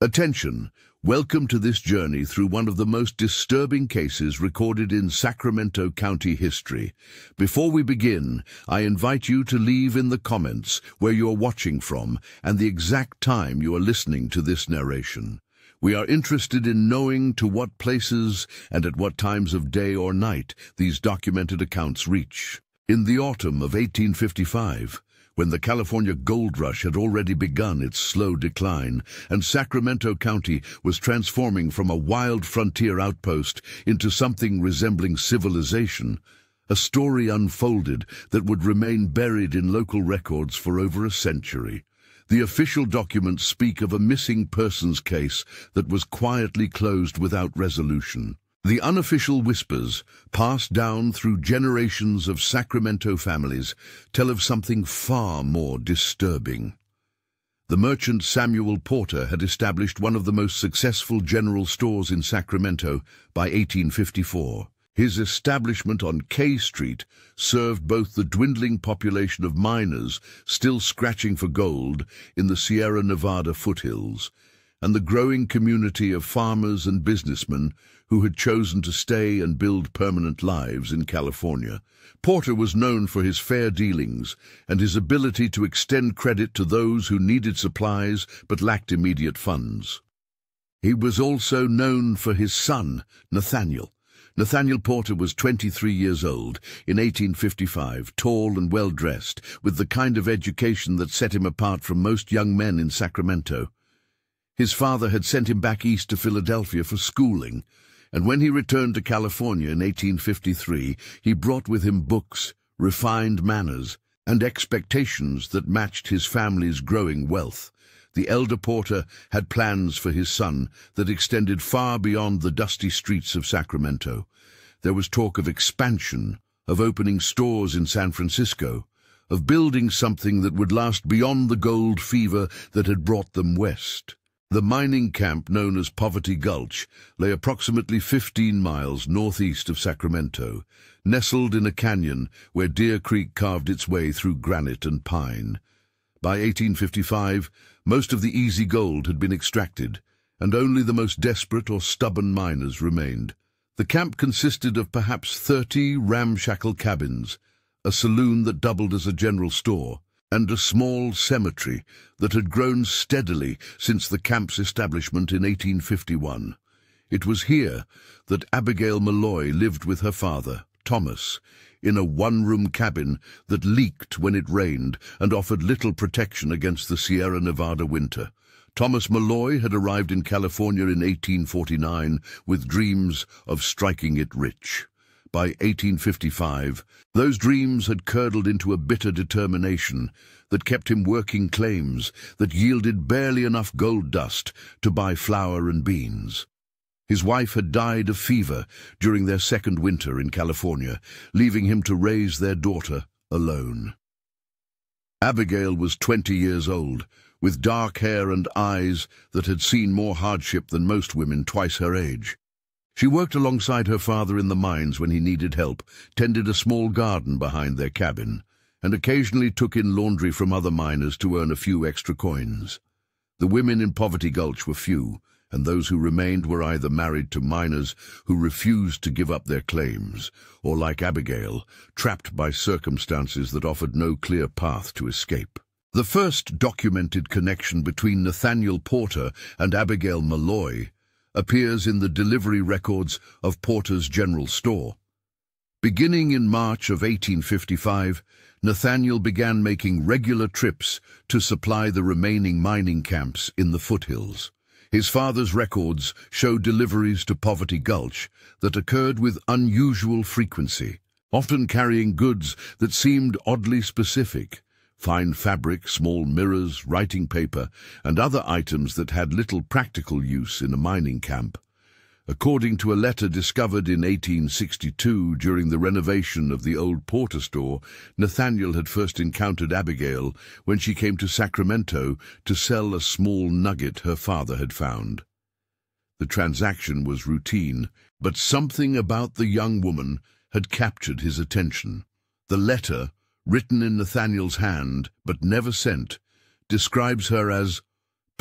Attention! Welcome to this journey through one of the most disturbing cases recorded in Sacramento County history. Before we begin, I invite you to leave in the comments where you're watching from and the exact time you are listening to this narration. We are interested in knowing to what places and at what times of day or night these documented accounts reach. In the autumn of 1855, when the California gold rush had already begun its slow decline, and Sacramento County was transforming from a wild frontier outpost into something resembling civilization, a story unfolded that would remain buried in local records for over a century. The official documents speak of a missing persons case that was quietly closed without resolution. The unofficial whispers, passed down through generations of Sacramento families, tell of something far more disturbing. The merchant Samuel Porter had established one of the most successful general stores in Sacramento by 1854. His establishment on K Street served both the dwindling population of miners still scratching for gold in the Sierra Nevada foothills, and the growing community of farmers and businessmen who had chosen to stay and build permanent lives in California. Porter was known for his fair dealings and his ability to extend credit to those who needed supplies but lacked immediate funds. He was also known for his son, Nathaniel. Nathaniel Porter was 23 years old in 1855, tall and well-dressed, with the kind of education that set him apart from most young men in Sacramento. His father had sent him back east to Philadelphia for schooling, and when he returned to California in 1853, he brought with him books, refined manners, and expectations that matched his family's growing wealth. The elder Porter had plans for his son that extended far beyond the dusty streets of Sacramento. There was talk of expansion, of opening stores in San Francisco, of building something that would last beyond the gold fever that had brought them west. The mining camp known as Poverty Gulch lay approximately 15 miles northeast of Sacramento, nestled in a canyon where Deer Creek carved its way through granite and pine. By 1855, most of the easy gold had been extracted, and only the most desperate or stubborn miners remained. The camp consisted of perhaps 30 ramshackle cabins, a saloon that doubled as a general store, and a small cemetery that had grown steadily since the camp's establishment in 1851. It was here that Abigail Malloy lived with her father, Thomas, in a one-room cabin that leaked when it rained and offered little protection against the Sierra Nevada winter. Thomas Malloy had arrived in California in 1849 with dreams of striking it rich. By 1855, those dreams had curdled into a bitter determination that kept him working claims that yielded barely enough gold dust to buy flour and beans. His wife had died of fever during their second winter in California, leaving him to raise their daughter alone. Abigail was 20 years old, with dark hair and eyes that had seen more hardship than most women twice her age. She worked alongside her father in the mines when he needed help, tended a small garden behind their cabin, and occasionally took in laundry from other miners to earn a few extra coins. The women in Poverty Gulch were few, and those who remained were either married to miners who refused to give up their claims, or, like Abigail, trapped by circumstances that offered no clear path to escape. The first documented connection between Nathaniel Porter and Abigail Malloy appears in the delivery records of Porter's General Store. Beginning in March of 1855, Nathaniel began making regular trips to supply the remaining mining camps in the foothills. His father's records show deliveries to Poverty Gulch that occurred with unusual frequency, often carrying goods that seemed oddly specific: fine fabric, small mirrors, writing paper, and other items that had little practical use in a mining camp. According to a letter discovered in 1862 during the renovation of the old Porter store, Nathaniel had first encountered Abigail when she came to Sacramento to sell a small nugget her father had found. The transaction was routine, but something about the young woman had captured his attention. The letter, written in Nathaniel's hand but never sent, describes her as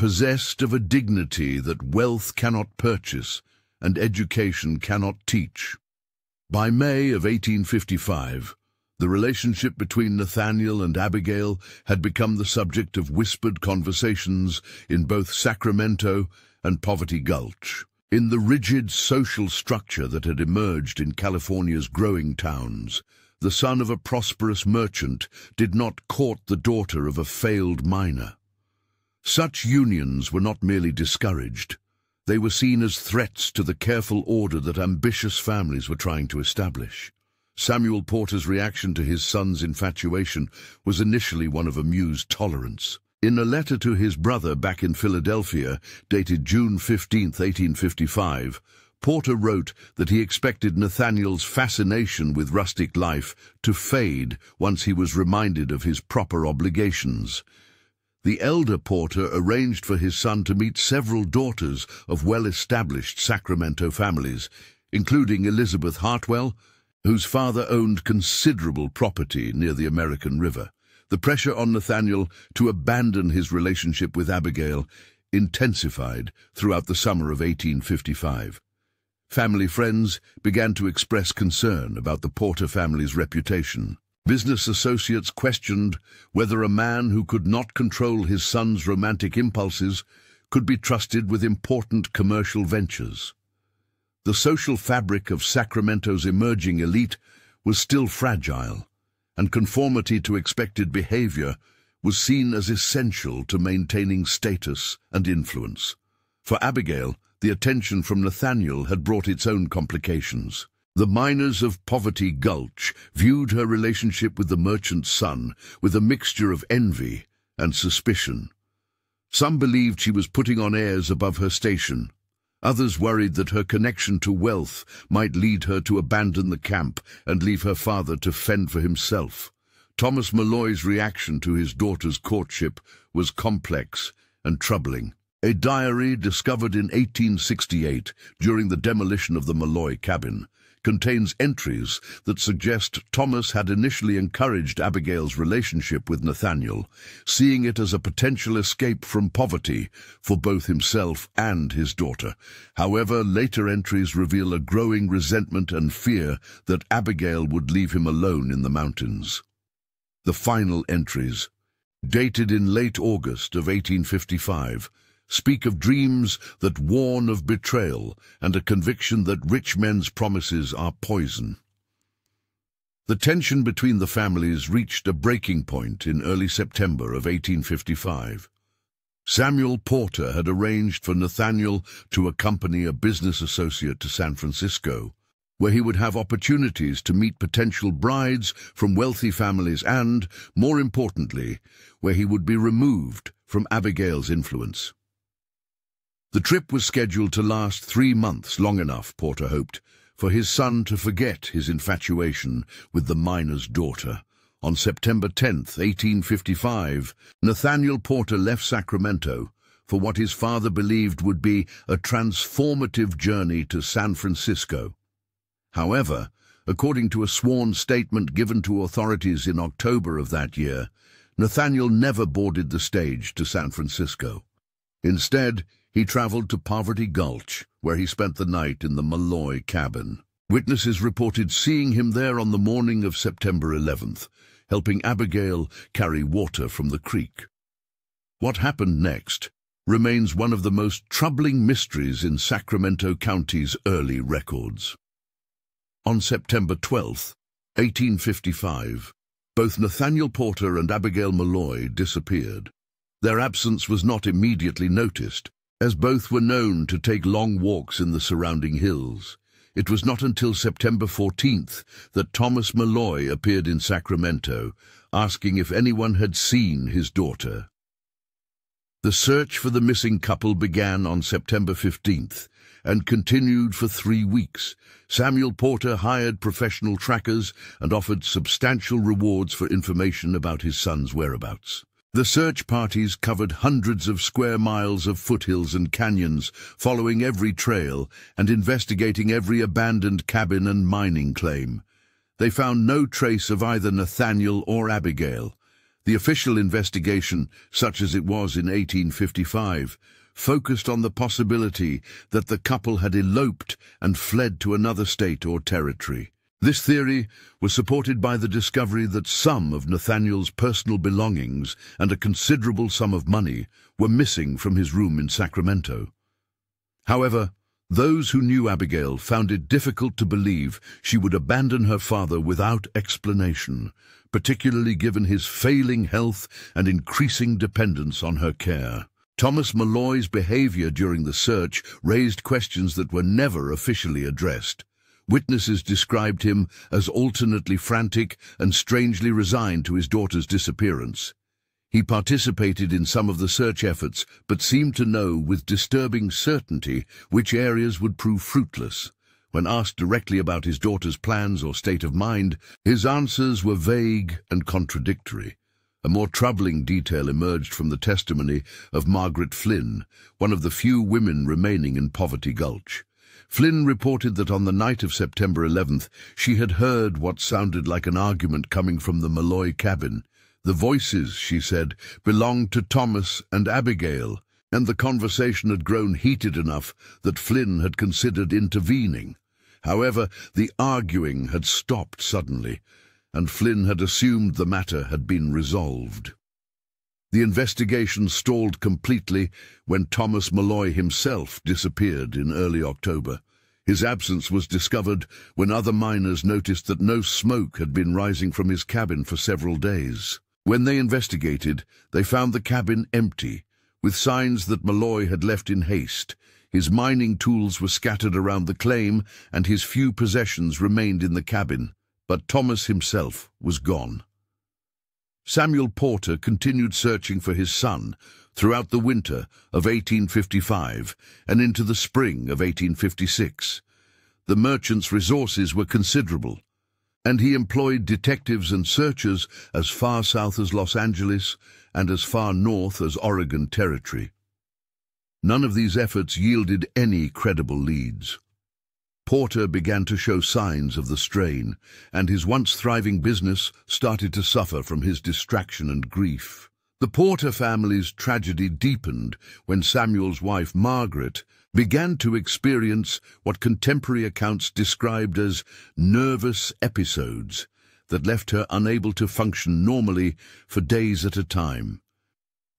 possessed of a dignity that wealth cannot purchase and education cannot teach. By May of 1855, the relationship between Nathaniel and Abigail had become the subject of whispered conversations in both Sacramento and Poverty Gulch. In the rigid social structure that had emerged in California's growing towns, the son of a prosperous merchant did not court the daughter of a failed miner. Such unions were not merely discouraged. They were seen as threats to the careful order that ambitious families were trying to establish. Samuel Porter's reaction to his son's infatuation was initially one of amused tolerance. In a letter to his brother back in Philadelphia, dated June 15, 1855, Porter wrote that he expected Nathaniel's fascination with rustic life to fade once he was reminded of his proper obligations. The elder Porter arranged for his son to meet several daughters of well-established Sacramento families, including Elizabeth Hartwell, whose father owned considerable property near the American River. The pressure on Nathaniel to abandon his relationship with Abigail intensified throughout the summer of 1855. Family friends began to express concern about the Porter family's reputation. Business associates questioned whether a man who could not control his son's romantic impulses could be trusted with important commercial ventures. The social fabric of Sacramento's emerging elite was still fragile, and conformity to expected behavior was seen as essential to maintaining status and influence. For Abigail, the attention from Nathaniel had brought its own complications. The miners of Poverty Gulch viewed her relationship with the merchant's son with a mixture of envy and suspicion. Some believed she was putting on airs above her station. Others worried that her connection to wealth might lead her to abandon the camp and leave her father to fend for himself. Thomas Malloy's reaction to his daughter's courtship was complex and troubling. A diary discovered in 1868 during the demolition of the Malloy cabin contains entries that suggest Thomas had initially encouraged Abigail's relationship with Nathaniel, seeing it as a potential escape from poverty for both himself and his daughter. However, later entries reveal a growing resentment and fear that Abigail would leave him alone in the mountains. The final entries, dated in late August of 1855, speak of dreams that warn of betrayal and a conviction that rich men's promises are poison. The tension between the families reached a breaking point in early September of 1855. Samuel Porter had arranged for Nathaniel to accompany a business associate to San Francisco, where he would have opportunities to meet potential brides from wealthy families and, more importantly, where he would be removed from Abigail's influence. The trip was scheduled to last 3 months, long enough, Porter hoped, for his son to forget his infatuation with the miner's daughter. On September 10, 1855, Nathaniel Porter left Sacramento for what his father believed would be a transformative journey to San Francisco. However, according to a sworn statement given to authorities in October of that year, Nathaniel never boarded the stage to San Francisco. Instead, he traveled to Poverty Gulch, where he spent the night in the Malloy cabin. Witnesses reported seeing him there on the morning of September 11th, helping Abigail carry water from the creek. What happened next remains one of the most troubling mysteries in Sacramento County's early records. On September 12, 1855, both Nathaniel Porter and Abigail Malloy disappeared. Their absence was not immediately noticed, as both were known to take long walks in the surrounding hills. It was not until September 14th that Thomas Malloy appeared in Sacramento, asking if anyone had seen his daughter. The search for the missing couple began on September 15th and continued for 3 weeks. Samuel Porter hired professional trackers and offered substantial rewards for information about his son's whereabouts. The search parties covered hundreds of square miles of foothills and canyons, following every trail and investigating every abandoned cabin and mining claim. They found no trace of either Nathaniel or Abigail, The official investigation, such as it was in 1855, focused on the possibility that the couple had eloped and fled to another state or territory. This theory was supported by the discovery that some of Nathaniel's personal belongings and a considerable sum of money were missing from his room in Sacramento. However, those who knew Abigail found it difficult to believe she would abandon her father without explanation, particularly given his failing health and increasing dependence on her care. Thomas Malloy's behavior during the search raised questions that were never officially addressed. Witnesses described him as alternately frantic and strangely resigned to his daughter's disappearance. He participated in some of the search efforts, but seemed to know with disturbing certainty which areas would prove fruitless. When asked directly about his daughter's plans or state of mind, his answers were vague and contradictory. A more troubling detail emerged from the testimony of Margaret Flynn, one of the few women remaining in Poverty Gulch. Flynn reported that on the night of September 11th, she had heard what sounded like an argument coming from the Malloy cabin. The voices, she said, belonged to Thomas and Abigail, and the conversation had grown heated enough that Flynn had considered intervening. However, the arguing had stopped suddenly, and Flynn had assumed the matter had been resolved. The investigation stalled completely when Thomas Malloy himself disappeared in early October. His absence was discovered when other miners noticed that no smoke had been rising from his cabin for several days. When they investigated, they found the cabin empty, with signs that Malloy had left in haste. His mining tools were scattered around the claim, and his few possessions remained in the cabin, but Thomas himself was gone. Samuel Porter continued searching for his son throughout the winter of 1855 and into the spring of 1856. The merchant's resources were considerable, and he employed detectives and searchers as far south as Los Angeles and as far north as Oregon Territory. None of these efforts yielded any credible leads. Porter began to show signs of the strain, and his once thriving business started to suffer from his distraction and grief. The Porter family's tragedy deepened when Samuel's wife, Margaret, began to experience what contemporary accounts described as nervous episodes that left her unable to function normally for days at a time.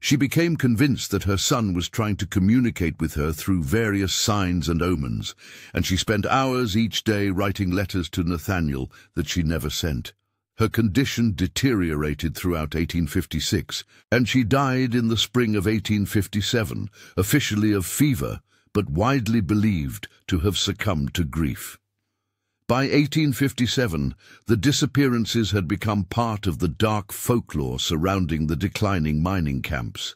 She became convinced that her son was trying to communicate with her through various signs and omens, and she spent hours each day writing letters to Nathaniel that she never sent. Her condition deteriorated throughout 1856, and she died in the spring of 1857, officially of fever, but widely believed to have succumbed to grief. By 1857, the disappearances had become part of the dark folklore surrounding the declining mining camps.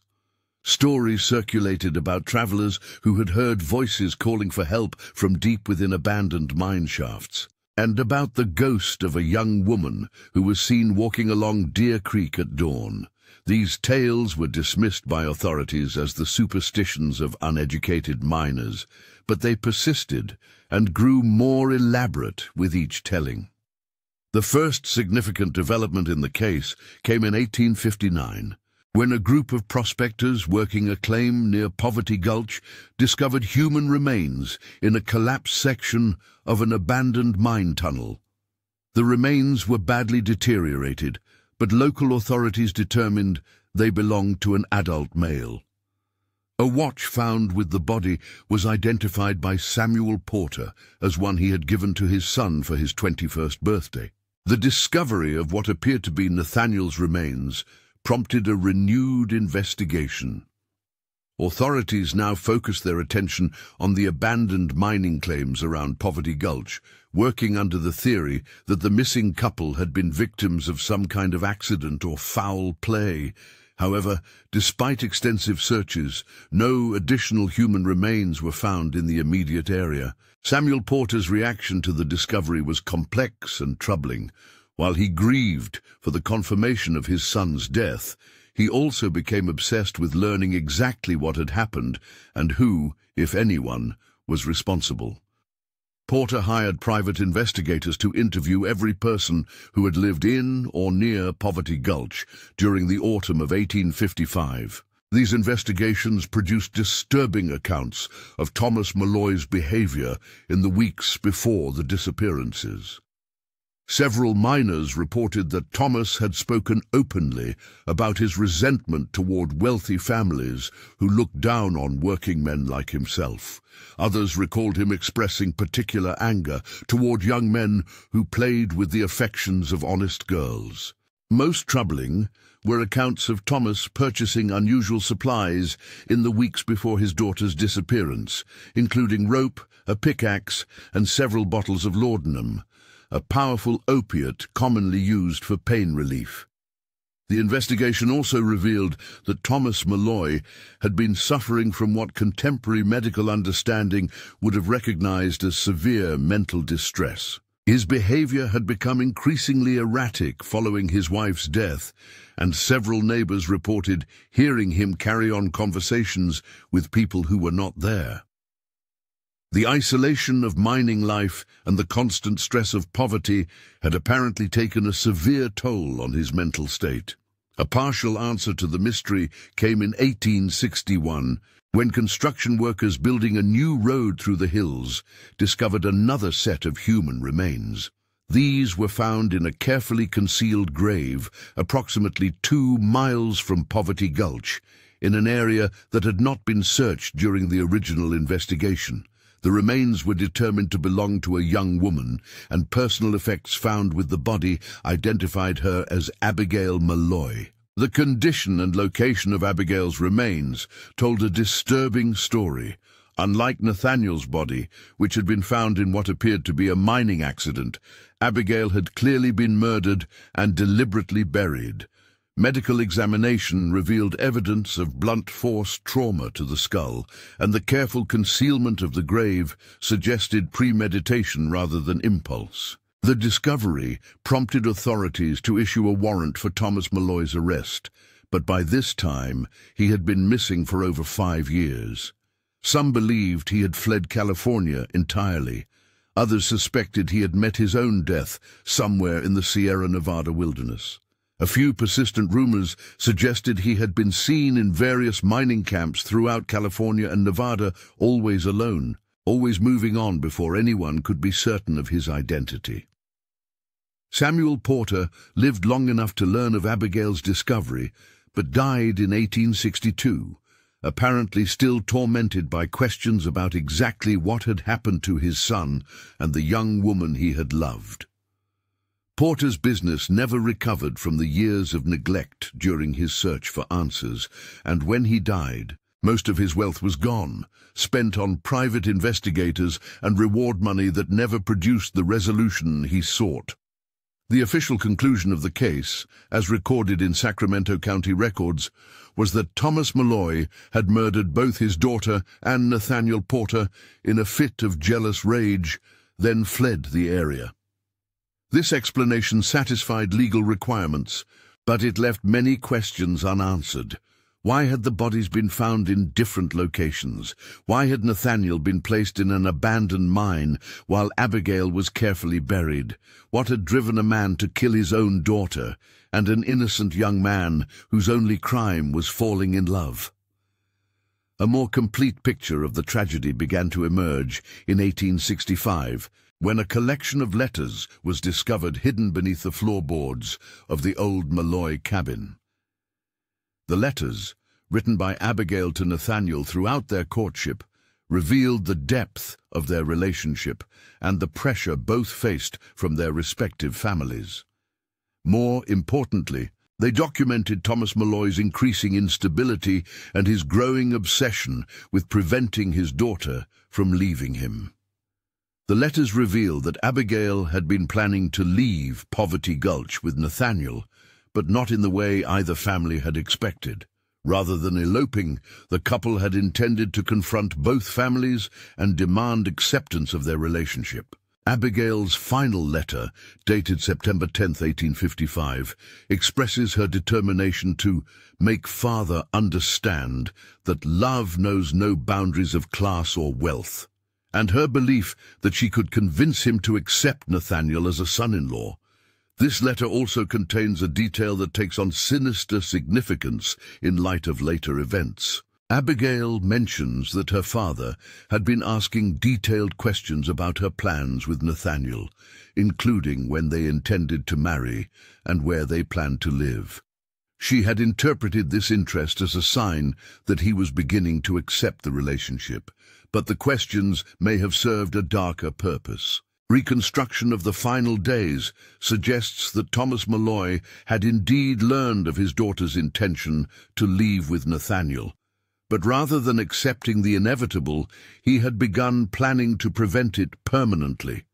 Stories circulated about travelers who had heard voices calling for help from deep within abandoned mine shafts, and about the ghost of a young woman who was seen walking along Deer Creek at dawn. These tales were dismissed by authorities as the superstitions of uneducated miners, but they persisted and grew more elaborate with each telling. The first significant development in the case came in 1859, when a group of prospectors working a claim near Poverty Gulch discovered human remains in a collapsed section of an abandoned mine tunnel. The remains were badly deteriorated, but local authorities determined they belonged to an adult male. A watch found with the body was identified by Samuel Porter as one he had given to his son for his 21st birthday. The discovery of what appeared to be Nathaniel's remains prompted a renewed investigation. Authorities now focused their attention on the abandoned mining claims around Poverty Gulch, working under the theory that the missing couple had been victims of some kind of accident or foul play. However, despite extensive searches, no additional human remains were found in the immediate area. Samuel Porter's reaction to the discovery was complex and troubling. While he grieved for the confirmation of his son's death, he also became obsessed with learning exactly what had happened and who, if anyone, was responsible. Porter hired private investigators to interview every person who had lived in or near Poverty Gulch during the autumn of 1855. These investigations produced disturbing accounts of Thomas Molloy's behavior in the weeks before the disappearances. Several miners reported that Thomas had spoken openly about his resentment toward wealthy families who looked down on working men like himself. Others recalled him expressing particular anger toward young men who played with the affections of honest girls. Most troubling were accounts of Thomas purchasing unusual supplies in the weeks before his daughter's disappearance, including rope, a pickaxe, and several bottles of laudanum, a powerful opiate commonly used for pain relief. The investigation also revealed that Thomas Molloy had been suffering from what contemporary medical understanding would have recognized as severe mental distress. His behavior had become increasingly erratic following his wife's death, and several neighbors reported hearing him carry on conversations with people who were not there. The isolation of mining life and the constant stress of poverty had apparently taken a severe toll on his mental state. A partial answer to the mystery came in 1861, when construction workers building a new road through the hills discovered another set of human remains. These were found in a carefully concealed grave approximately 2 miles from Poverty Gulch, in an area that had not been searched during the original investigation. The remains were determined to belong to a young woman, and personal effects found with the body identified her as Abigail Molloy. The condition and location of Abigail's remains told a disturbing story. Unlike Nathaniel's body, which had been found in what appeared to be a mining accident, Abigail had clearly been murdered and deliberately buried. Medical examination revealed evidence of blunt force trauma to the skull, and the careful concealment of the grave suggested premeditation rather than impulse. The discovery prompted authorities to issue a warrant for Thomas Molloy's arrest, but by this time he had been missing for over 5 years. Some believed he had fled California entirely. Others suspected he had met his own death somewhere in the Sierra Nevada wilderness. A few persistent rumors suggested he had been seen in various mining camps throughout California and Nevada, always alone, always moving on before anyone could be certain of his identity. Samuel Porter lived long enough to learn of Abigail's discovery, but died in 1862, apparently still tormented by questions about exactly what had happened to his son and the young woman he had loved. Porter's business never recovered from the years of neglect during his search for answers, and when he died, most of his wealth was gone, spent on private investigators and reward money that never produced the resolution he sought. The official conclusion of the case, as recorded in Sacramento County records, was that Thomas Molloy had murdered both his daughter and Nathaniel Porter in a fit of jealous rage, then fled the area. This explanation satisfied legal requirements, but it left many questions unanswered. Why had the bodies been found in different locations? Why had Nathaniel been placed in an abandoned mine while Abigail was carefully buried? What had driven a man to kill his own daughter and an innocent young man whose only crime was falling in love? A more complete picture of the tragedy began to emerge in 1865, when a collection of letters was discovered hidden beneath the floorboards of the old Molloy cabin. The letters, written by Abigail to Nathaniel throughout their courtship, revealed the depth of their relationship and the pressure both faced from their respective families. More importantly, they documented Thomas Molloy's increasing instability and his growing obsession with preventing his daughter from leaving him. The letters reveal that Abigail had been planning to leave Poverty Gulch with Nathaniel, but not in the way either family had expected. Rather than eloping, the couple had intended to confront both families and demand acceptance of their relationship. Abigail's final letter, dated September 10, 1855, expresses her determination to make father understand that love knows no boundaries of class or wealth. and her belief that she could convince him to accept Nathaniel as a son-in-law. This letter also contains a detail that takes on sinister significance in light of later events. Abigail mentions that her father had been asking detailed questions about her plans with Nathaniel, including when they intended to marry and where they planned to live. She had interpreted this interest as a sign that he was beginning to accept the relationship, but the questions may have served a darker purpose. Reconstruction of the final days suggests that Thomas Molloy had indeed learned of his daughter's intention to leave with Nathaniel, but rather than accepting the inevitable, he had begun planning to prevent it permanently.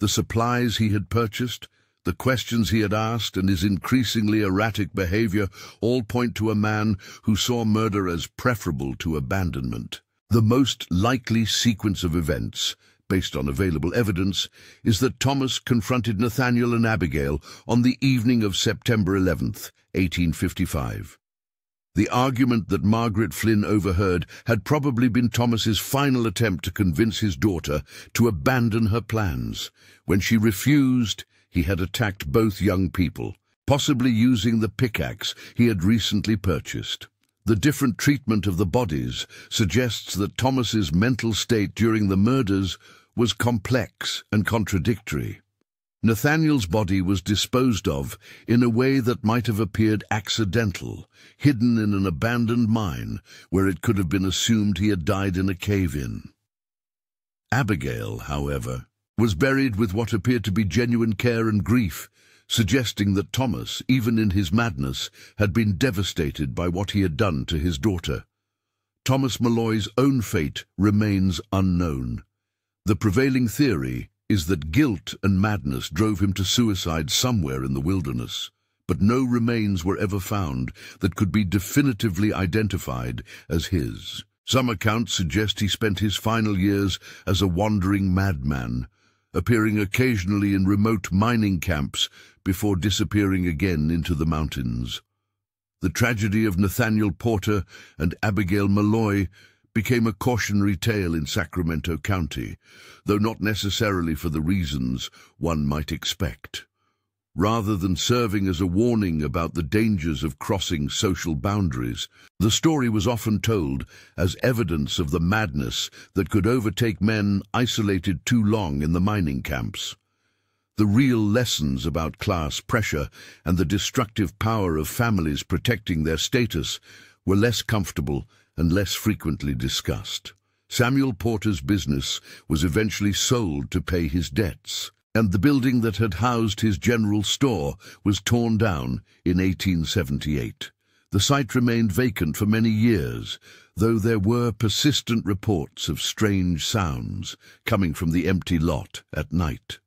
The supplies he had purchased, the questions he had asked, and his increasingly erratic behavior all point to a man who saw murder as preferable to abandonment. The most likely sequence of events, based on available evidence, is that Thomas confronted Nathaniel and Abigail on the evening of September 11th, 1855. The argument that Margaret Flynn overheard had probably been Thomas's final attempt to convince his daughter to abandon her plans. When she refused, he had attacked both young people, possibly using the pickaxe he had recently purchased. The different treatment of the bodies suggests that Thomas's mental state during the murders was complex and contradictory. Nathaniel's body was disposed of in a way that might have appeared accidental, hidden in an abandoned mine where it could have been assumed he had died in a cave-in. Abigail, however, was buried with what appeared to be genuine care and grief, suggesting that Thomas, even in his madness, had been devastated by what he had done to his daughter. Thomas Molloy's own fate remains unknown. The prevailing theory is that guilt and madness drove him to suicide somewhere in the wilderness, but no remains were ever found that could be definitively identified as his. Some accounts suggest he spent his final years as a wandering madman, appearing occasionally in remote mining camps before disappearing again into the mountains. The tragedy of Nathaniel Porter and Abigail Molloy became a cautionary tale in Sacramento County, though not necessarily for the reasons one might expect. Rather than serving as a warning about the dangers of crossing social boundaries, the story was often told as evidence of the madness that could overtake men isolated too long in the mining camps. The real lessons about class pressure and the destructive power of families protecting their status were less comfortable and less frequently discussed. Samuel Porter's business was eventually sold to pay his debts, and the building that had housed his general store was torn down in 1878. The site remained vacant for many years, though there were persistent reports of strange sounds coming from the empty lot at night.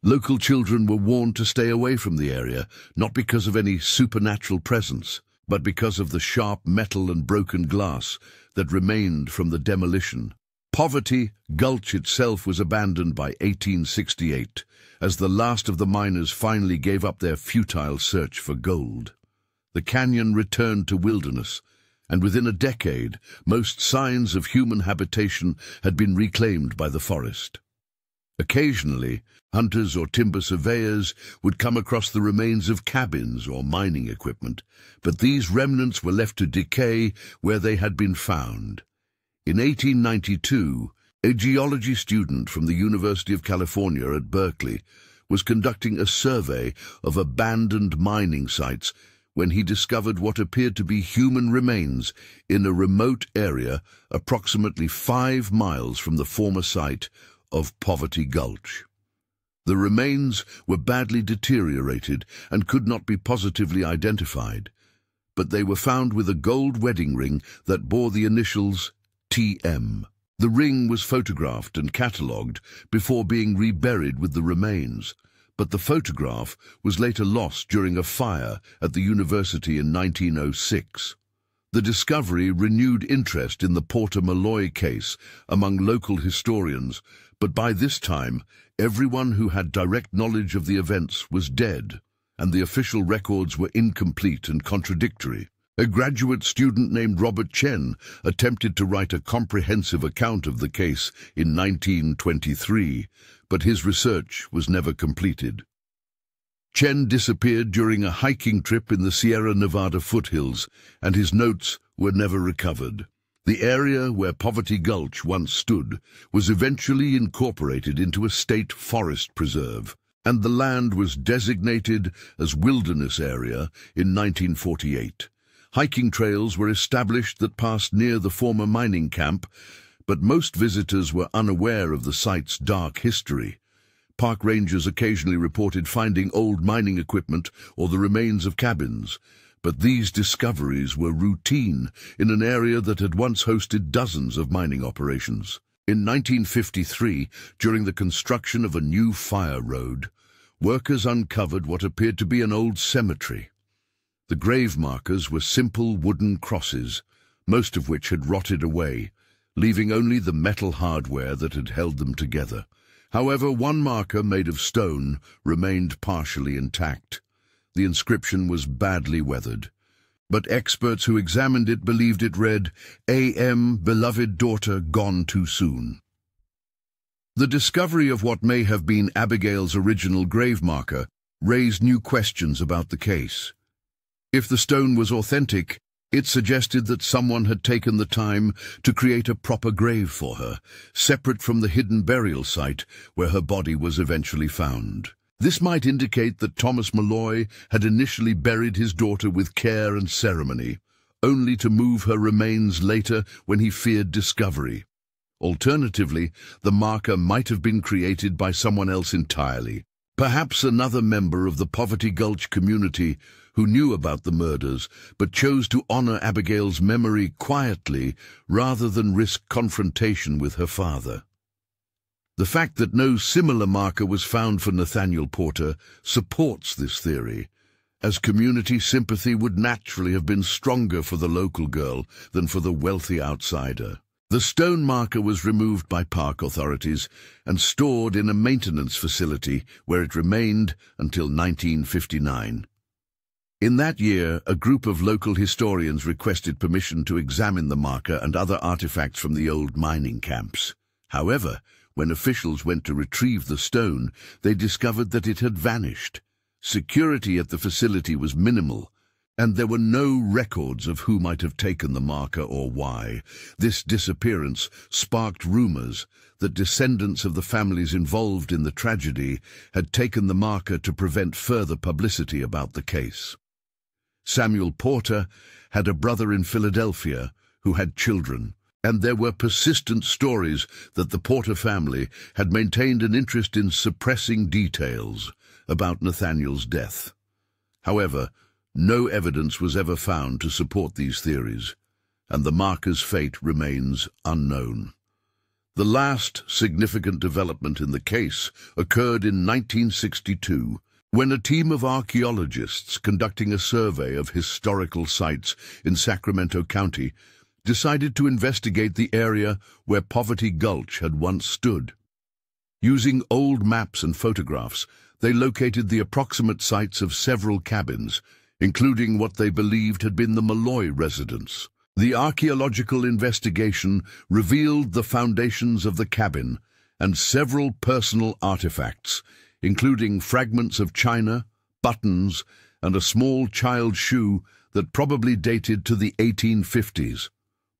Local children were warned to stay away from the area, not because of any supernatural presence, but because of the sharp metal and broken glass that remained from the demolition. Poverty Gulch itself was abandoned by 1868, as the last of the miners finally gave up their futile search for gold. The canyon returned to wilderness, and within a decade, most signs of human habitation had been reclaimed by the forest. Occasionally, hunters or timber surveyors would come across the remains of cabins or mining equipment, but these remnants were left to decay where they had been found. In 1892, a geology student from the University of California at Berkeley was conducting a survey of abandoned mining sites when he discovered what appeared to be human remains in a remote area approximately 5 miles from the former site of Poverty Gulch. The remains were badly deteriorated and could not be positively identified, but they were found with a gold wedding ring that bore the initials TM. The ring was photographed and catalogued before being reburied with the remains, but the photograph was later lost during a fire at the university in 1906. The discovery renewed interest in the Porter Molloy case among local historians, but by this time, everyone who had direct knowledge of the events was dead, and the official records were incomplete and contradictory. A graduate student named Robert Chen attempted to write a comprehensive account of the case in 1923, but his research was never completed. Chen disappeared during a hiking trip in the Sierra Nevada foothills, and his notes were never recovered. The area where Poverty Gulch once stood was eventually incorporated into a state forest preserve, and the land was designated as Wilderness Area in 1948. Hiking trails were established that passed near the former mining camp, but most visitors were unaware of the site's dark history. Park rangers occasionally reported finding old mining equipment or the remains of cabins, but these discoveries were routine in an area that had once hosted dozens of mining operations. In 1953, during the construction of a new fire road, workers uncovered what appeared to be an old cemetery. The grave markers were simple wooden crosses, most of which had rotted away, leaving only the metal hardware that had held them together. However, one marker made of stone remained partially intact. The inscription was badly weathered, but experts who examined it believed it read, "A.M. beloved daughter gone too soon." The discovery of what may have been Abigail's original grave marker raised new questions about the case. If the stone was authentic, it suggested that someone had taken the time to create a proper grave for her, separate from the hidden burial site where her body was eventually found. This might indicate that Thomas Molloy had initially buried his daughter with care and ceremony, only to move her remains later when he feared discovery. Alternatively, the marker might have been created by someone else entirely, perhaps another member of the Poverty Gulch community who knew about the murders but chose to honor Abigail's memory quietly rather than risk confrontation with her father. The fact that no similar marker was found for Nathaniel Porter supports this theory, as community sympathy would naturally have been stronger for the local girl than for the wealthy outsider. The stone marker was removed by park authorities and stored in a maintenance facility where it remained until 1959. In that year, a group of local historians requested permission to examine the marker and other artifacts from the old mining camps. However, when officials went to retrieve the stone, they discovered that it had vanished. Security at the facility was minimal, and there were no records of who might have taken the marker or why. This disappearance sparked rumors that descendants of the families involved in the tragedy had taken the marker to prevent further publicity about the case. Samuel Porter had a brother in Philadelphia who had children, and there were persistent stories that the Porter family had maintained an interest in suppressing details about Nathaniel's death. However, no evidence was ever found to support these theories, and the marker's fate remains unknown. The last significant development in the case occurred in 1962, when a team of archaeologists conducting a survey of historical sites in Sacramento County decided to investigate the area where Poverty Gulch had once stood. Using old maps and photographs, they located the approximate sites of several cabins, including what they believed had been the Molloy residence. The archaeological investigation revealed the foundations of the cabin and several personal artifacts, including fragments of china, buttons, and a small child's shoe that probably dated to the 1850s.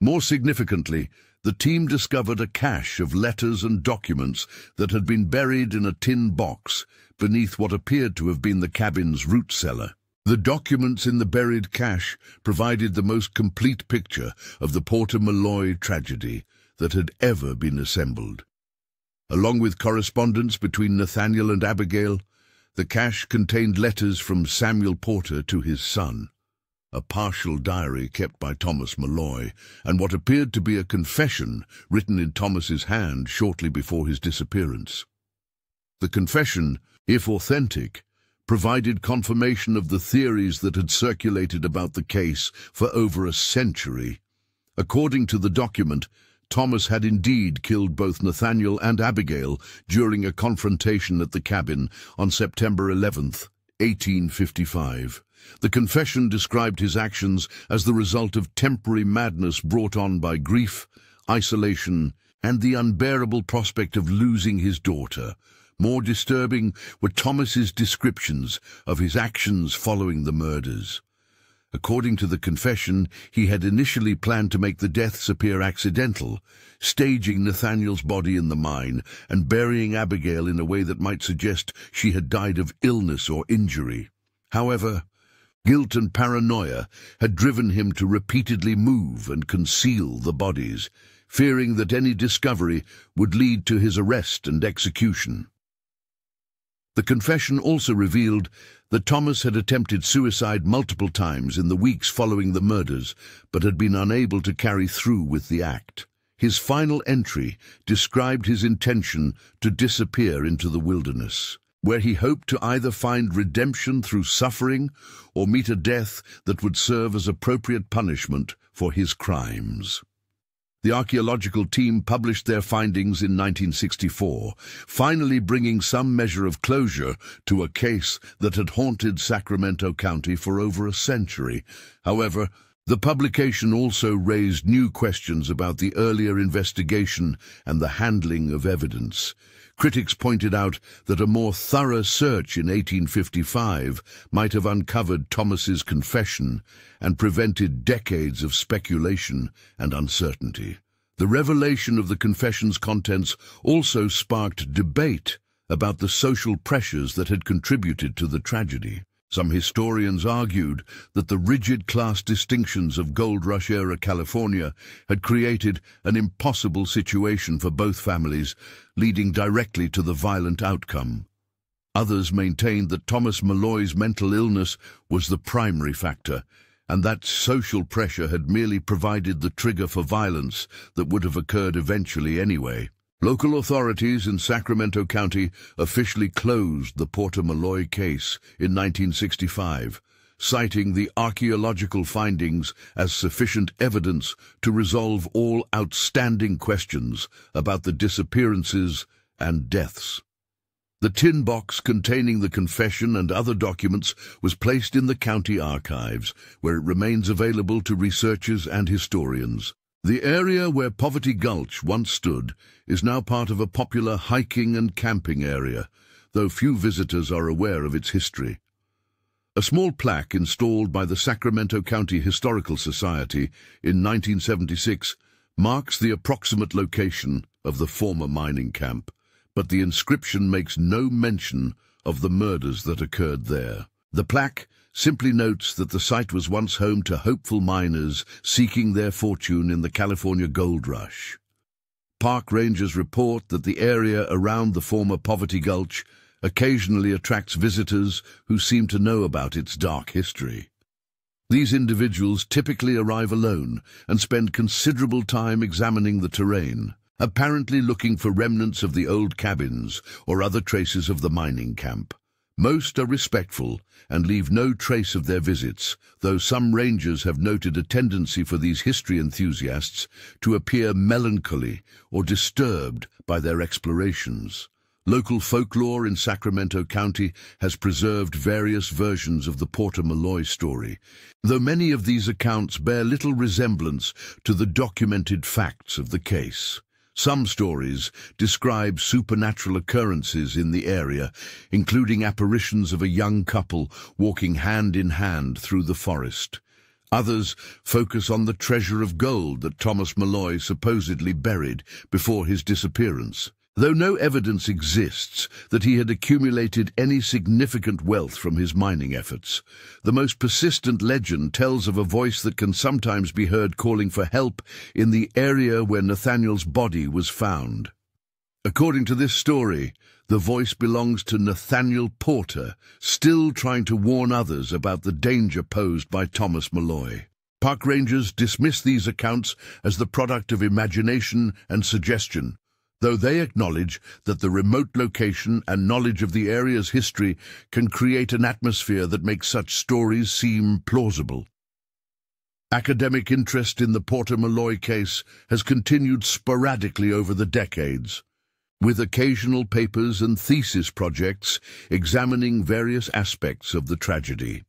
More significantly, the team discovered a cache of letters and documents that had been buried in a tin box beneath what appeared to have been the cabin's root cellar. The documents in the buried cache provided the most complete picture of the Porter Molloy tragedy that had ever been assembled. Along with correspondence between Nathaniel and Abigail, the cache contained letters from Samuel Porter to his son, a partial diary kept by Thomas Molloy, and what appeared to be a confession written in Thomas's hand shortly before his disappearance. The confession, if authentic, provided confirmation of the theories that had circulated about the case for over a century. According to the document, Thomas had indeed killed both Nathaniel and Abigail during a confrontation at the cabin on September 11, 1855. The confession described his actions as the result of temporary madness brought on by grief, isolation, and the unbearable prospect of losing his daughter. More disturbing were Thomas's descriptions of his actions following the murders. According to the confession, he had initially planned to make the deaths appear accidental, staging Nathaniel's body in the mine and burying Abigail in a way that might suggest she had died of illness or injury. However, guilt and paranoia had driven him to repeatedly move and conceal the bodies, fearing that any discovery would lead to his arrest and execution. The confession also revealed that Thomas had attempted suicide multiple times in the weeks following the murders, but had been unable to carry through with the act. His final entry described his intention to disappear into the wilderness, where he hoped to either find redemption through suffering or meet a death that would serve as appropriate punishment for his crimes. The archaeological team published their findings in 1964, finally bringing some measure of closure to a case that had haunted Sacramento County for over a century. However, the publication also raised new questions about the earlier investigation and the handling of evidence. Critics pointed out that a more thorough search in 1855 might have uncovered Thomas's confession and prevented decades of speculation and uncertainty. The revelation of the confession's contents also sparked debate about the social pressures that had contributed to the tragedy. Some historians argued that the rigid class distinctions of Gold Rush-era California had created an impossible situation for both families, leading directly to the violent outcome. Others maintained that Thomas Molloy's mental illness was the primary factor, and that social pressure had merely provided the trigger for violence that would have occurred eventually anyway. Local authorities in Sacramento County officially closed the Porter Molloy case in 1965, citing the archaeological findings as sufficient evidence to resolve all outstanding questions about the disappearances and deaths. The tin box containing the confession and other documents was placed in the county archives, where it remains available to researchers and historians. The area where Poverty Gulch once stood is now part of a popular hiking and camping area, though few visitors are aware of its history. A small plaque installed by the Sacramento County Historical Society in 1976 marks the approximate location of the former mining camp, but the inscription makes no mention of the murders that occurred there. The plaque simply notes that the site was once home to hopeful miners seeking their fortune in the California gold rush. Park rangers report that the area around the former Poverty Gulch occasionally attracts visitors who seem to know about its dark history. These individuals typically arrive alone and spend considerable time examining the terrain, apparently looking for remnants of the old cabins or other traces of the mining camp. Most are respectful and leave no trace of their visits, though some rangers have noted a tendency for these history enthusiasts to appear melancholy or disturbed by their explorations. Local folklore in Sacramento County has preserved various versions of the Porter Molloy story, though many of these accounts bear little resemblance to the documented facts of the case. Some stories describe supernatural occurrences in the area, including apparitions of a young couple walking hand in hand through the forest. Others focus on the treasure of gold that Thomas Molloy supposedly buried before his disappearance. Though no evidence exists that he had accumulated any significant wealth from his mining efforts, the most persistent legend tells of a voice that can sometimes be heard calling for help in the area where Nathaniel's body was found. According to this story, the voice belongs to Nathaniel Porter, still trying to warn others about the danger posed by Thomas Molloy. Park rangers dismiss these accounts as the product of imagination and suggestion, though they acknowledge that the remote location and knowledge of the area's history can create an atmosphere that makes such stories seem plausible. Academic interest in the Porter Molloy case has continued sporadically over the decades, with occasional papers and thesis projects examining various aspects of the tragedy.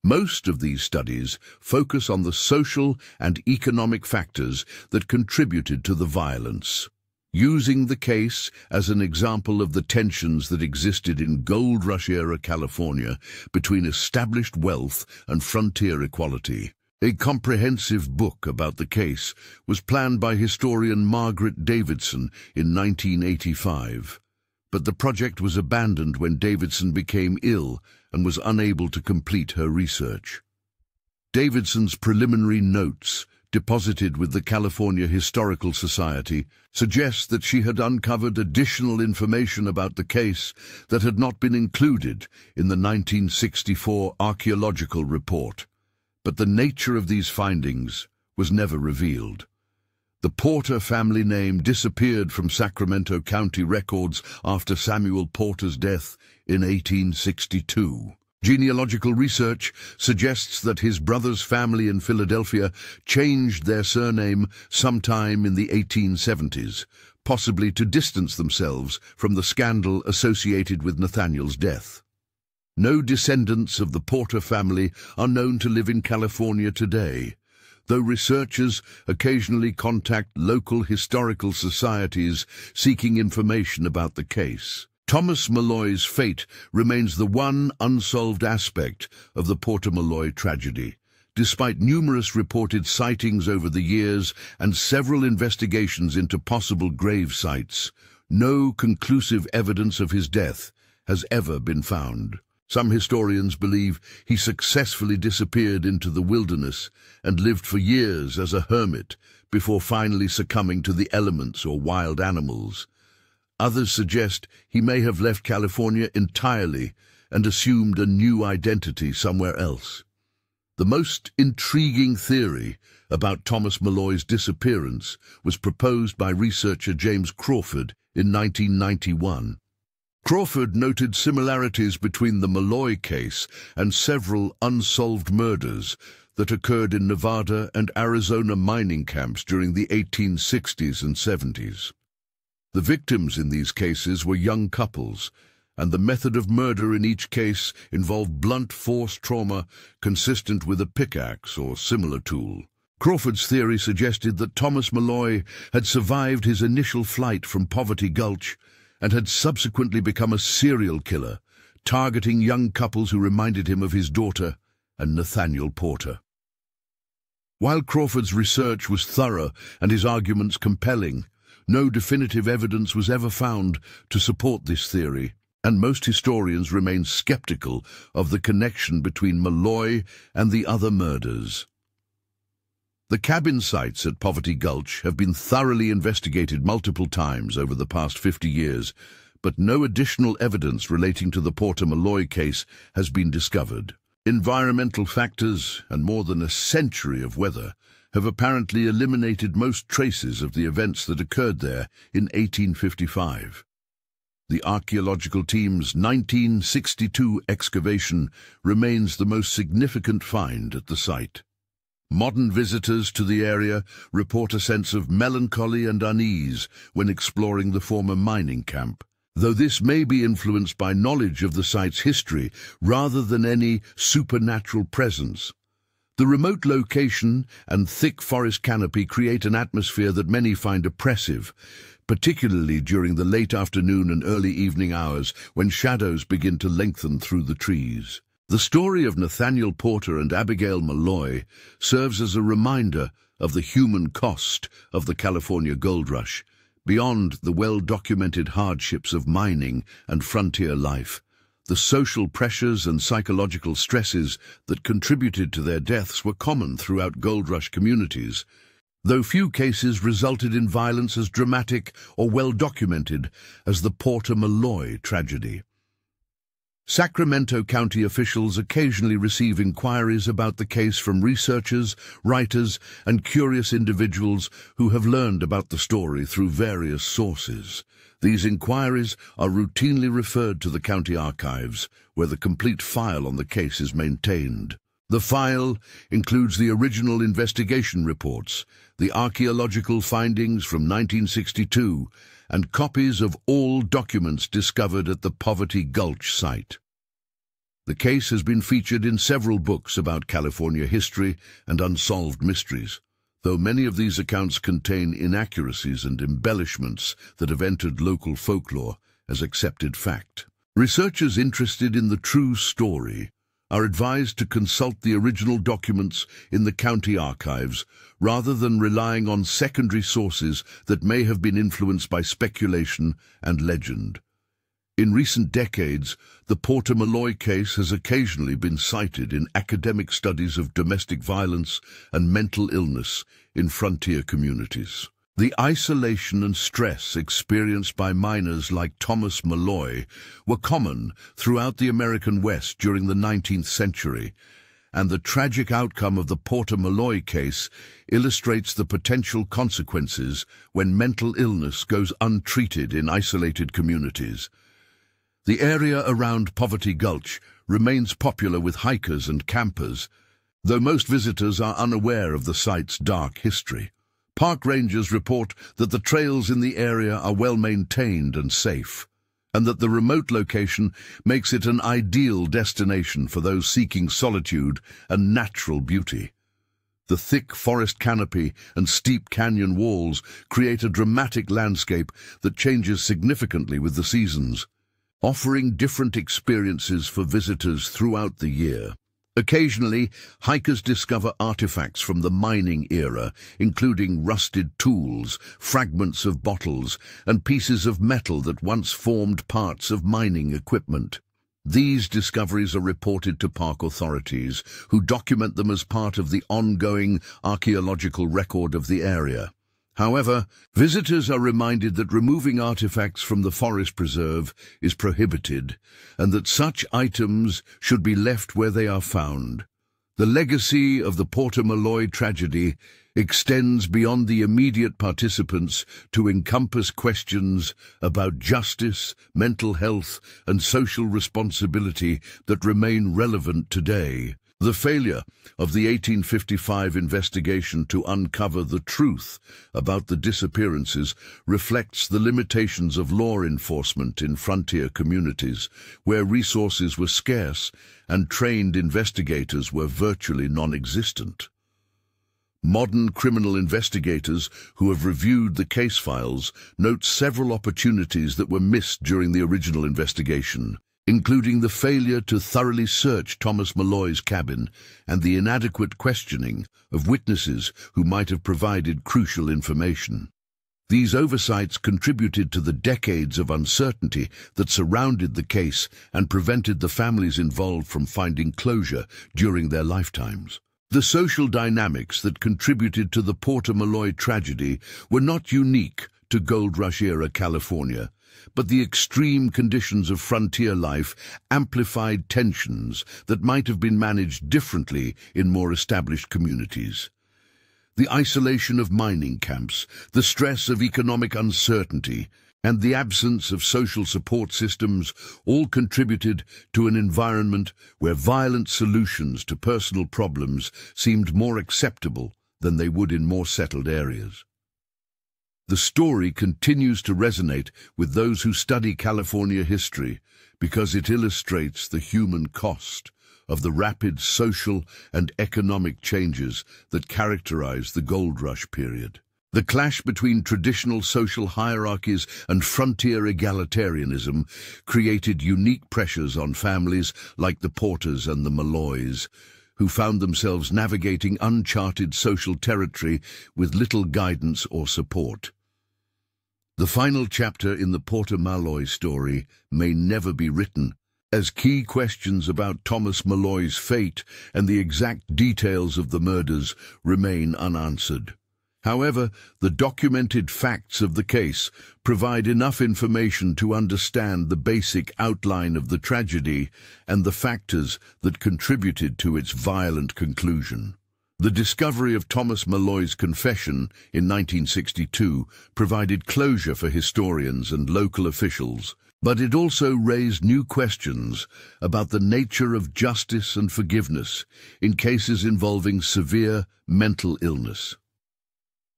Most of these studies focus on the social and economic factors that contributed to the violence, using the case as an example of the tensions that existed in Gold Rush-era California between established wealth and frontier equality. A comprehensive book about the case was planned by historian Margaret Davidson in 1985, but the project was abandoned when Davidson became ill and was unable to complete her research. Davidson's preliminary notes, deposited with the California Historical Society, suggest that she had uncovered additional information about the case that had not been included in the 1964 archaeological report. But the nature of these findings was never revealed. The Porter family name disappeared from Sacramento County records after Samuel Porter's death in 1862. Genealogical research suggests that his brother's family in Philadelphia changed their surname sometime in the 1870s, possibly to distance themselves from the scandal associated with Nathaniel's death. No descendants of the Porter family are known to live in California today, though researchers occasionally contact local historical societies seeking information about the case. Thomas Malloy's fate remains the one unsolved aspect of the Porter Malloy tragedy. Despite numerous reported sightings over the years and several investigations into possible grave sites, no conclusive evidence of his death has ever been found. Some historians believe he successfully disappeared into the wilderness and lived for years as a hermit before finally succumbing to the elements or wild animals. Others suggest he may have left California entirely and assumed a new identity somewhere else. The most intriguing theory about Thomas Malloy's disappearance was proposed by researcher James Crawford in 1991. Crawford noted similarities between the Malloy case and several unsolved murders that occurred in Nevada and Arizona mining camps during the 1860s and 70s. The victims in these cases were young couples, and the method of murder in each case involved blunt force trauma consistent with a pickaxe or similar tool. Crawford's theory suggested that Thomas Malloy had survived his initial flight from Poverty Gulch and had subsequently become a serial killer, targeting young couples who reminded him of his daughter and Nathaniel Porter. While Crawford's research was thorough and his arguments compelling, no definitive evidence was ever found to support this theory, and most historians remain skeptical of the connection between Malloy and the other murders. The cabin sites at Poverty Gulch have been thoroughly investigated multiple times over the past 50 years, but no additional evidence relating to the Porter Malloy case has been discovered. Environmental factors and more than a century of weather have apparently eliminated most traces of the events that occurred there in 1855. The archaeological team's 1962 excavation remains the most significant find at the site. Modern visitors to the area report a sense of melancholy and unease when exploring the former mining camp, though this may be influenced by knowledge of the site's history rather than any supernatural presence. The remote location and thick forest canopy create an atmosphere that many find oppressive, particularly during the late afternoon and early evening hours when shadows begin to lengthen through the trees. The story of Nathaniel Porter and Abigail Malloy serves as a reminder of the human cost of the California gold rush. Beyond the well-documented hardships of mining and frontier life, the social pressures and psychological stresses that contributed to their deaths were common throughout gold rush communities, though few cases resulted in violence as dramatic or well-documented as the Porter Malloy tragedy. Sacramento County officials occasionally receive inquiries about the case from researchers, writers, and curious individuals who have learned about the story through various sources. These inquiries are routinely referred to the county archives, where the complete file on the case is maintained. The file includes the original investigation reports, the archaeological findings from 1962, and copies of all documents discovered at the Poverty Gulch site. The case has been featured in several books about California history and unsolved mysteries, though many of these accounts contain inaccuracies and embellishments that have entered local folklore as accepted fact. Researchers interested in the true story are advised to consult the original documents in the county archives rather than relying on secondary sources that may have been influenced by speculation and legend. In recent decades, the Porter Molloy case has occasionally been cited in academic studies of domestic violence and mental illness in frontier communities. The isolation and stress experienced by miners like Thomas Molloy were common throughout the American West during the 19th century, and the tragic outcome of the Porter Molloy case illustrates the potential consequences when mental illness goes untreated in isolated communities. The area around Poverty Gulch remains popular with hikers and campers, though most visitors are unaware of the site's dark history. Park rangers report that the trails in the area are well maintained and safe, and that the remote location makes it an ideal destination for those seeking solitude and natural beauty. The thick forest canopy and steep canyon walls create a dramatic landscape that changes significantly with the seasons, offering different experiences for visitors throughout the year. Occasionally, hikers discover artifacts from the mining era, including rusted tools, fragments of bottles, and pieces of metal that once formed parts of mining equipment. These discoveries are reported to park authorities, who document them as part of the ongoing archaeological record of the area. However, visitors are reminded that removing artifacts from the forest preserve is prohibited, and that such items should be left where they are found. The legacy of the Porter Molloy tragedy extends beyond the immediate participants to encompass questions about justice, mental health, and social responsibility that remain relevant today. The failure of the 1855 investigation to uncover the truth about the disappearances reflects the limitations of law enforcement in frontier communities, where resources were scarce and trained investigators were virtually non-existent. Modern criminal investigators who have reviewed the case files note several opportunities that were missed during the original investigation, including the failure to thoroughly search Thomas Molloy's cabin and the inadequate questioning of witnesses who might have provided crucial information. These oversights contributed to the decades of uncertainty that surrounded the case and prevented the families involved from finding closure during their lifetimes. The social dynamics that contributed to the Porter Molloy tragedy were not unique to Gold Rush-era California, but the extreme conditions of frontier life amplified tensions that might have been managed differently in more established communities. The isolation of mining camps, the stress of economic uncertainty, and the absence of social support systems all contributed to an environment where violent solutions to personal problems seemed more acceptable than they would in more settled areas. The story continues to resonate with those who study California history because it illustrates the human cost of the rapid social and economic changes that characterize the Gold Rush period. The clash between traditional social hierarchies and frontier egalitarianism created unique pressures on families like the Porters and the Molloys, who found themselves navigating uncharted social territory with little guidance or support. The final chapter in the Porter Molloy story may never be written, as key questions about Thomas Molloy's fate and the exact details of the murders remain unanswered. However, the documented facts of the case provide enough information to understand the basic outline of the tragedy and the factors that contributed to its violent conclusion. The discovery of Thomas Molloy's confession in 1962 provided closure for historians and local officials, but it also raised new questions about the nature of justice and forgiveness in cases involving severe mental illness.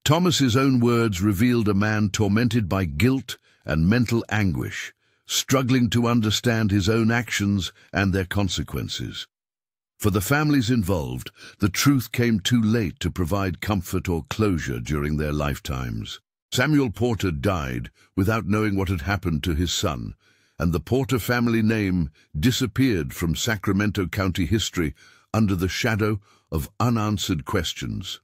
Thomas's own words revealed a man tormented by guilt and mental anguish, struggling to understand his own actions and their consequences. For the families involved, the truth came too late to provide comfort or closure during their lifetimes. Samuel Porter died without knowing what had happened to his son, and the Porter family name disappeared from Sacramento County history under the shadow of unanswered questions.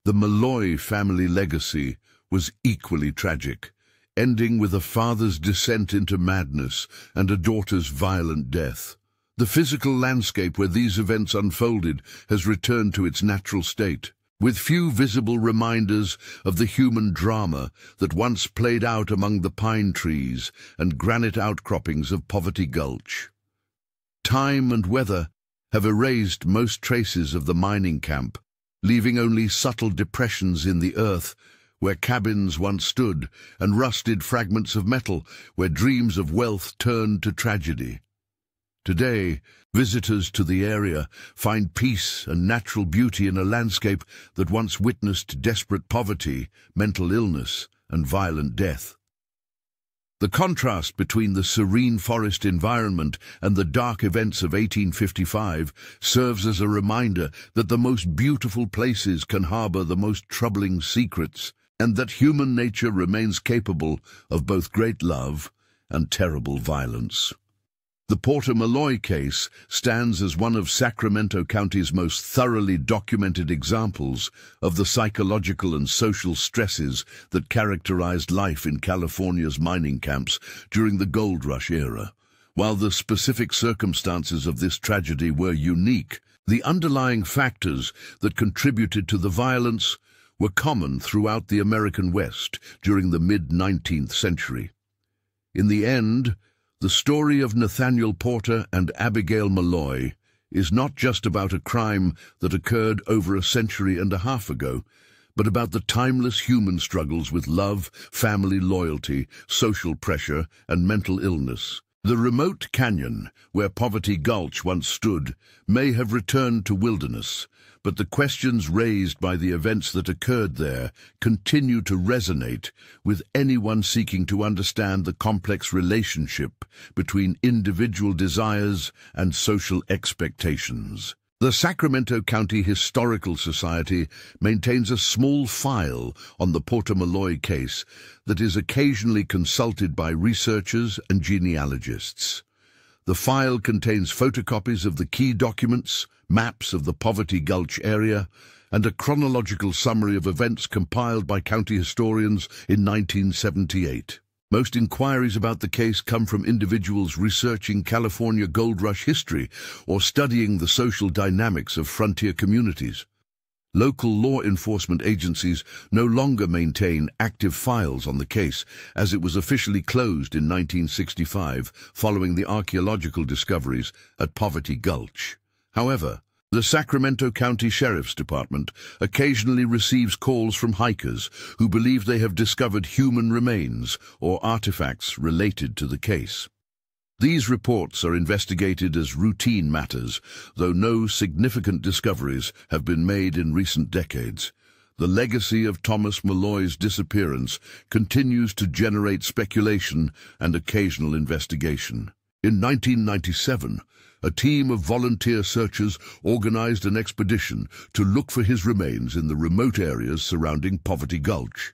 The Malloy family legacy was equally tragic, ending with a father's descent into madness and a daughter's violent death. The physical landscape where these events unfolded has returned to its natural state, with few visible reminders of the human drama that once played out among the pine trees and granite outcroppings of Poverty Gulch. Time and weather have erased most traces of the mining camp, leaving only subtle depressions in the earth where cabins once stood and rusted fragments of metal where dreams of wealth turned to tragedy. Today, visitors to the area find peace and natural beauty in a landscape that once witnessed desperate poverty, mental illness, and violent death. The contrast between the serene forest environment and the dark events of 1855 serves as a reminder that the most beautiful places can harbor the most troubling secrets, and that human nature remains capable of both great love and terrible violence. The Porter Malloy case stands as one of Sacramento County's most thoroughly documented examples of the psychological and social stresses that characterized life in California's mining camps during the gold rush era. While the specific circumstances of this tragedy were unique, the underlying factors that contributed to the violence were common throughout the American West during the mid-19th century. In the end, the story of Nathaniel Porter and Abigail Malloy is not just about a crime that occurred over a century and a half ago, but about the timeless human struggles with love, family loyalty, social pressure, and mental illness. The remote canyon where Poverty Gulch once stood may have returned to wilderness, but the questions raised by the events that occurred there continue to resonate with anyone seeking to understand the complex relationship between individual desires and social expectations. The Sacramento County Historical Society maintains a small file on the Porter Malloy case that is occasionally consulted by researchers and genealogists. The file contains photocopies of the key documents, maps of the Poverty Gulch area, and a chronological summary of events compiled by county historians in 1978. Most inquiries about the case come from individuals researching California gold rush history or studying the social dynamics of frontier communities. Local law enforcement agencies no longer maintain active files on the case, as it was officially closed in 1965 following the archaeological discoveries at Poverty Gulch. However, the Sacramento County Sheriff's Department occasionally receives calls from hikers who believe they have discovered human remains or artifacts related to the case. These reports are investigated as routine matters, though no significant discoveries have been made in recent decades. The legacy of Thomas Malloy's disappearance continues to generate speculation and occasional investigation. In 1997, a team of volunteer searchers organized an expedition to look for his remains in the remote areas surrounding Poverty Gulch.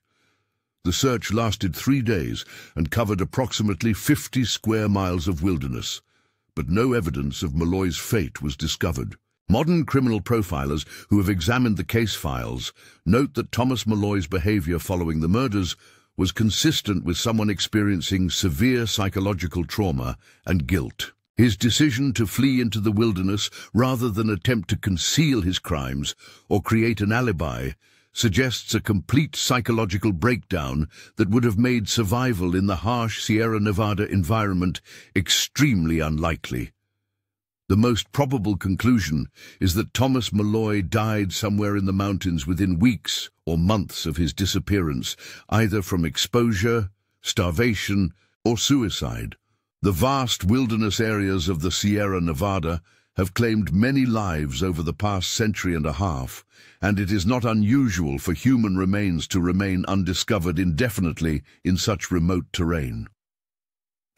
The search lasted 3 days and covered approximately 50 square miles of wilderness, but no evidence of Malloy's fate was discovered. Modern criminal profilers who have examined the case files note that Thomas Malloy's behavior following the murders was consistent with someone experiencing severe psychological trauma and guilt. His decision to flee into the wilderness rather than attempt to conceal his crimes or create an alibi suggests a complete psychological breakdown that would have made survival in the harsh Sierra Nevada environment extremely unlikely. The most probable conclusion is that Thomas Malloy died somewhere in the mountains within weeks or months of his disappearance, either from exposure, starvation, or suicide. The vast wilderness areas of the Sierra Nevada have claimed many lives over the past century and a half, and it is not unusual for human remains to remain undiscovered indefinitely in such remote terrain.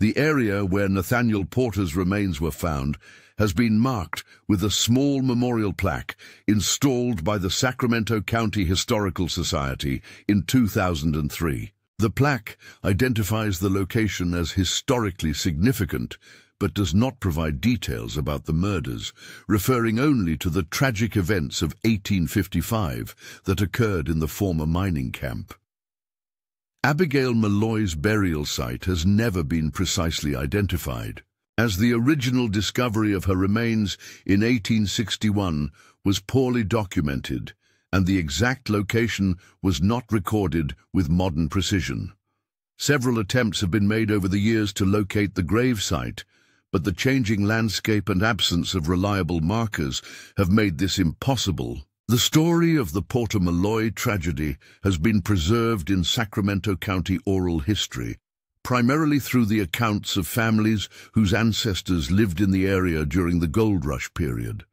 The area where Nathaniel Porter's remains were found has been marked with a small memorial plaque installed by the Sacramento County Historical Society in 2003. The plaque identifies the location as historically significant, but does not provide details about the murders, referring only to the tragic events of 1855 that occurred in the former mining camp. Abigail Malloy's burial site has never been precisely identified, as the original discovery of her remains in 1861 was poorly documented, and the exact location was not recorded with modern precision. Several attempts have been made over the years to locate the grave site, but the changing landscape and absence of reliable markers have made this impossible. The story of the Porter Malloy tragedy has been preserved in Sacramento County oral history, primarily through the accounts of families whose ancestors lived in the area during the Gold Rush period.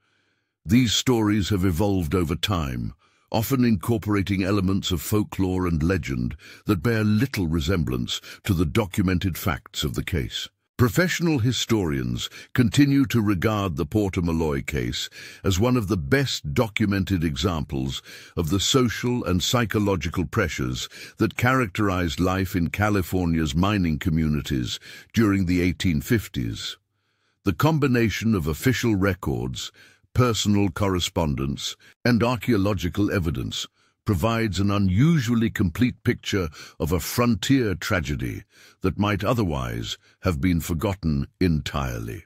These stories have evolved over time, often incorporating elements of folklore and legend that bear little resemblance to the documented facts of the case. Professional historians continue to regard the Porter Malloy case as one of the best documented examples of the social and psychological pressures that characterized life in California's mining communities during the 1850s. The combination of official records, personal correspondence, and archaeological evidence provides an unusually complete picture of a frontier tragedy that might otherwise have been forgotten entirely.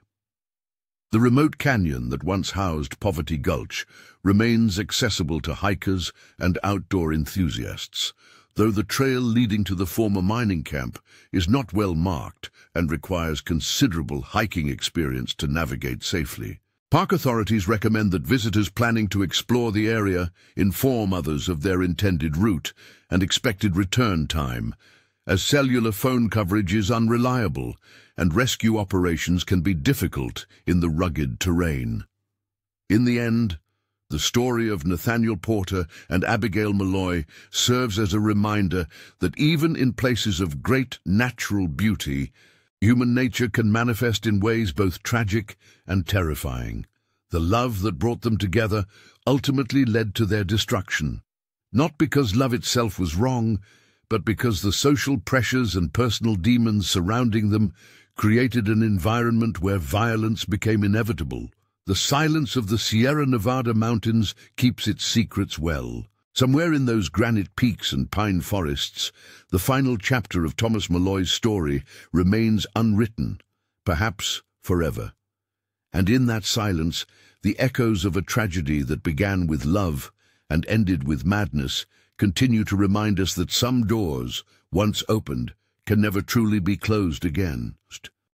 The remote canyon that once housed Poverty Gulch remains accessible to hikers and outdoor enthusiasts, though the trail leading to the former mining camp is not well marked and requires considerable hiking experience to navigate safely. Park authorities recommend that visitors planning to explore the area inform others of their intended route and expected return time, as cellular phone coverage is unreliable and rescue operations can be difficult in the rugged terrain. In the end, the story of Nathaniel Porter and Abigail Malloy serves as a reminder that even in places of great natural beauty, human nature can manifest in ways both tragic and terrifying. The love that brought them together ultimately led to their destruction, not because love itself was wrong, but because the social pressures and personal demons surrounding them created an environment where violence became inevitable. The silence of the Sierra Nevada mountains keeps its secrets well. Somewhere in those granite peaks and pine forests, the final chapter of Thomas Malloy's story remains unwritten, perhaps forever. And in that silence, the echoes of a tragedy that began with love and ended with madness continue to remind us that some doors, once opened, can never truly be closed again.